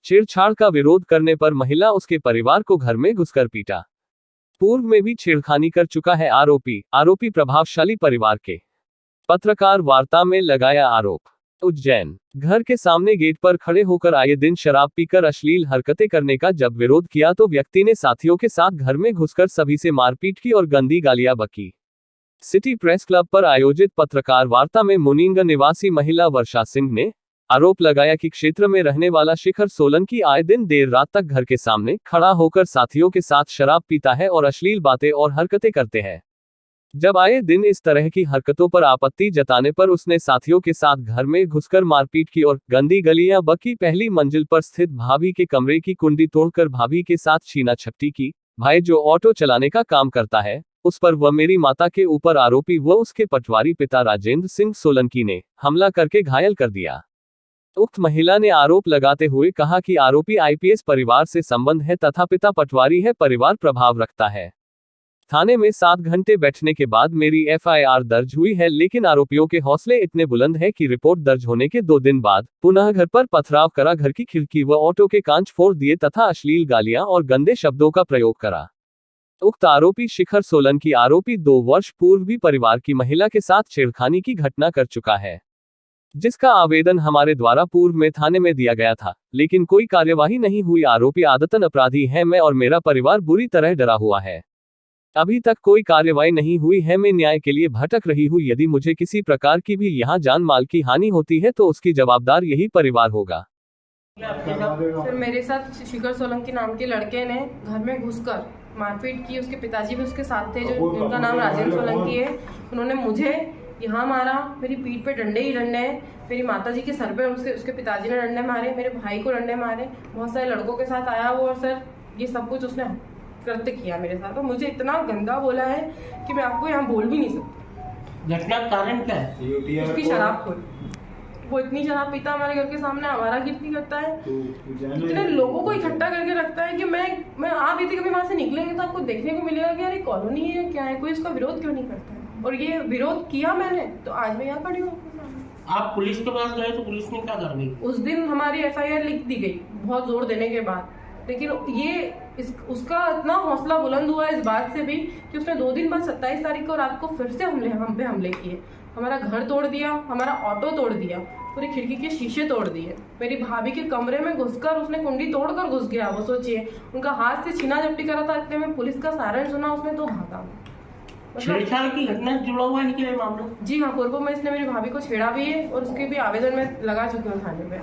छेड़छाड़ का विरोध करने पर महिला उसके परिवार को घर में घुसकर पीटा। पूर्व में भी छेड़खानी कर चुका है आरोपी प्रभावशाली परिवार के। पत्रकार वार्ता में लगाया आरोप। उज्जैन, घर के सामने गेट पर खड़े होकर आए दिन शराब पीकर अश्लील हरकतें करने का जब विरोध किया तो व्यक्ति ने साथियों के साथ घर में घुसकर सभी से मारपीट की और गंदी गालियां बकी। सिटी प्रेस क्लब पर आयोजित पत्रकार वार्ता में मुनींग निवासी महिला वर्षा सिंह ने आरोप लगाया कि क्षेत्र में रहने वाला शिखर सोलंकी आए दिन देर रात तक घर के सामने खड़ा होकर साथियों के साथ शराब पीता है और अश्लील बातें और हरकतें करते हैं। जब आए दिन इस तरह की हरकतों पर आपत्ति जताने पर उसने साथियों के साथ घर में घुसकर मारपीट की और गंदी गलियां बकी। पहली मंजिल पर स्थित भाभी के कमरे की कुंडी तोड़कर भाभी के साथ छीना झपटी की। भाई जो ऑटो चलाने का काम करता है उस पर व मेरी माता के ऊपर आरोपी व उसके पटवारी पिता राजेंद्र सिंह सोलंकी ने हमला करके घायल कर दिया। उक्त महिला ने आरोप लगाते हुए कहा कि आरोपी आईपीएस परिवार से संबंध है तथा पिता पटवारी है, परिवार प्रभाव रखता है। थाने में 7 घंटे बैठने के बाद मेरी एफआईआर दर्ज हुई है, लेकिन आरोपियों के हौसले इतने बुलंद है कि रिपोर्ट दर्ज होने के 2 दिन बाद पुनः घर पर पथराव करा, घर की खिड़की व ऑटो के कांच फोड़ दिए तथा अश्लील गालियां और गंदे शब्दों का प्रयोग करा। उक्त आरोपी शिखर सोलंकी आरोपी 2 वर्ष पूर्व भी परिवार की महिला के साथ छेड़खानी की घटना कर चुका है, जिसका आवेदन हमारे द्वारा पूर्व में थाने में दिया गया था, लेकिन कोई कार्यवाही नहीं हुई। आरोपी आदतन अपराधी है, मैं और मेरा परिवार बुरी तरह डरा हुआ है। अभी तक कोई कार्यवाही नहीं हुई है, मैं न्याय के लिए भटक रही हूँ। यदि मुझे किसी प्रकार की भी यहाँ जान माल की हानि होती है तो उसकी जवाबदार यही परिवार होगा। फिर मेरे साथ शिखर सोलंकी नाम के लड़के ने घर में घुसकर मारपीट की। उसके पिताजी भी उसके साथ थे, जो जिनका नाम राजेंद्र सोलंकी है। उन्होंने मुझे यहाँ मारा, मेरी पीठ पे डंडे ही डंडे हैं, मेरी माताजी के सर पे उसके पिताजी ने डंडे मारे, मेरे भाई को डंडे मारे, बहुत सारे लड़कों के साथ आया वो। और सर ये सब कुछ उसने कृत्य किया मेरे साथ, और मुझे इतना गंदा बोला है कि मैं आपको यहाँ बोल भी नहीं सकती। घटना का कारण क्या है? उसकी शराबखोरी। वो इतनी शराब पीता हमारे घर के सामने, हमारा गिरती करता है, इतने लोगों को इकट्ठा करके रखता है कि मैं आ भी थी, कभी वहां से निकलेंगे तो आपको देखने को मिलेगा कि यार ये कॉलोनी है क्या है, कोई इसका विरोध क्यों नहीं करता है। और ये विरोध किया मैंने तो आज मैं यहाँ खड़ी हूँ। आप पुलिस के पास गए तो पुलिस ने क्या कर दी? उस दिन हमारी एफआईआर लिख दी गई बहुत जोर देने के बाद, लेकिन ये उसका इतना हौसला बुलंद हुआ इस बात से भी कि उसने 2 दिन बाद 27 तारीख को रात को फिर से हम पे हमले किए। हमारा घर तोड़ दिया, हमारा ऑटो तोड़ दिया, पूरी खिड़की के शीशे तोड़ दिए। मेरी भाभी के कमरे में घुसकर उसने कुंडी तोड़कर घुस गया। वो सोचिए, उनका हाथ से छीना झपटी करा था, इतने में पुलिस का सायरन सुना उसने तो भागा। छेड़छाड़ की घटना जुड़ा हुआ है क्या मामला? जी हाँ, पूर्व में इसने मेरी भाभी को छेड़ा भी है और उसके भी आवेदन में लगा चुकी हूँ थाने में।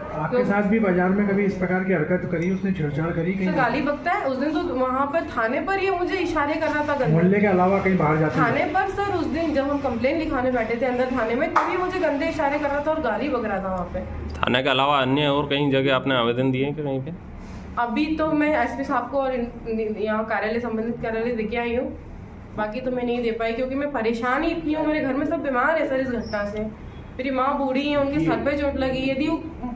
आपके साथ भी बाजार में कभी इस प्रकार की हरकत करी, उसने छेड़छाड़ करी कहीं? गाली बकता है। उस दिन तो वहाँ पर थाने पर ही मुझे इशारे कर रहा था। मोहल्ले के अलावा कहीं बाहर जाते? थाने पर सर उस दिन जब हम कंप्लेन लिखाने बैठे थे अंदर थाने में, तभी मुझे गंदे इशारे कर रहा था और गाली बक रहा था वहाँ पे। थाने के अलावा अन्य और कहीं जगह आपने आवेदन दिए कि कहीं पे? अभी तो मैं एसपी साहब को और यहाँ कार्यालय संबंधित कार्यालय देके आई हूँ, बाकी तो मैं नहीं दे पाई क्योंकि मैं परेशान ही इतनी हूँ। मेरे घर में सब बीमार है सर इस घटना से। मेरी माँ बूढ़ी है, उनके सर पे चोट लगी। यदि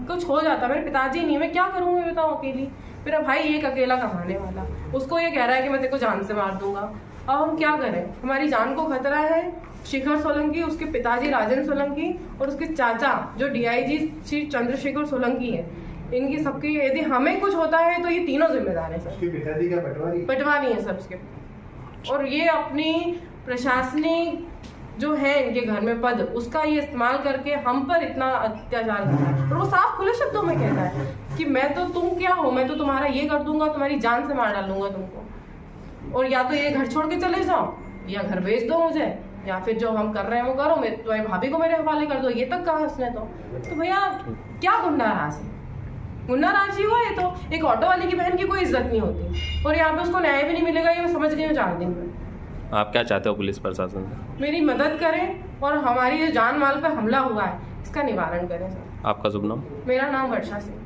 कुछ हो जाता, मेरे पिताजी नहीं, मैं क्या करूँ मैं बताओ अकेली। मेरा भाई एक अकेला कमाने वाला, उसको ये कह रहा है कि मैं तेरे को जान से मार दूंगा। अब हम क्या करें, हमारी जान को खतरा है। शिखर सोलंकी, उसके पिताजी राजेंद्र सोलंकी और उसके चाचा जो डीआईजी श्री चंद्रशेखर सोलंकी है, इनकी सबकी यदि हमें कुछ होता है तो ये तीनों जिम्मेदार है सर। पिताजी का पटवारी है सबके, और ये अपनी प्रशासनिक जो है इनके घर में पद, उसका ये इस्तेमाल करके हम पर इतना अत्याचार कर रहा है। और वो साफ खुले शब्दों में कहता है कि मैं तो, तुम क्या हो, मैं तो तुम्हारा ये कर दूंगा, तुम्हारी जान से मार डालूंगा तुमको, और या तो ये घर छोड़ के चले जाओ या घर भेज दो मुझे, या फिर जो हम कर रहे हैं वो करो, मैं तुम्हारी भाभी को मेरे हवाले कर दो। ये तक कहा उसने तो भैया क्या गुंडाराज है, गुंडाराजी हुआ। ये तो एक ऑटो वाले की बहन की कोई इज्जत नहीं होती, और यहाँ पे उसको न्याय भी नहीं मिलेगा, ये मैं समझ गई हूँ 4 दिन में। आप क्या चाहते हो पुलिस प्रशासन से? मेरी मदद करें और हमारी जो जान माल पे हमला हुआ है इसका निवारण करें सर। आपका शुभ नाम? मेरा नाम वर्षा सिंह।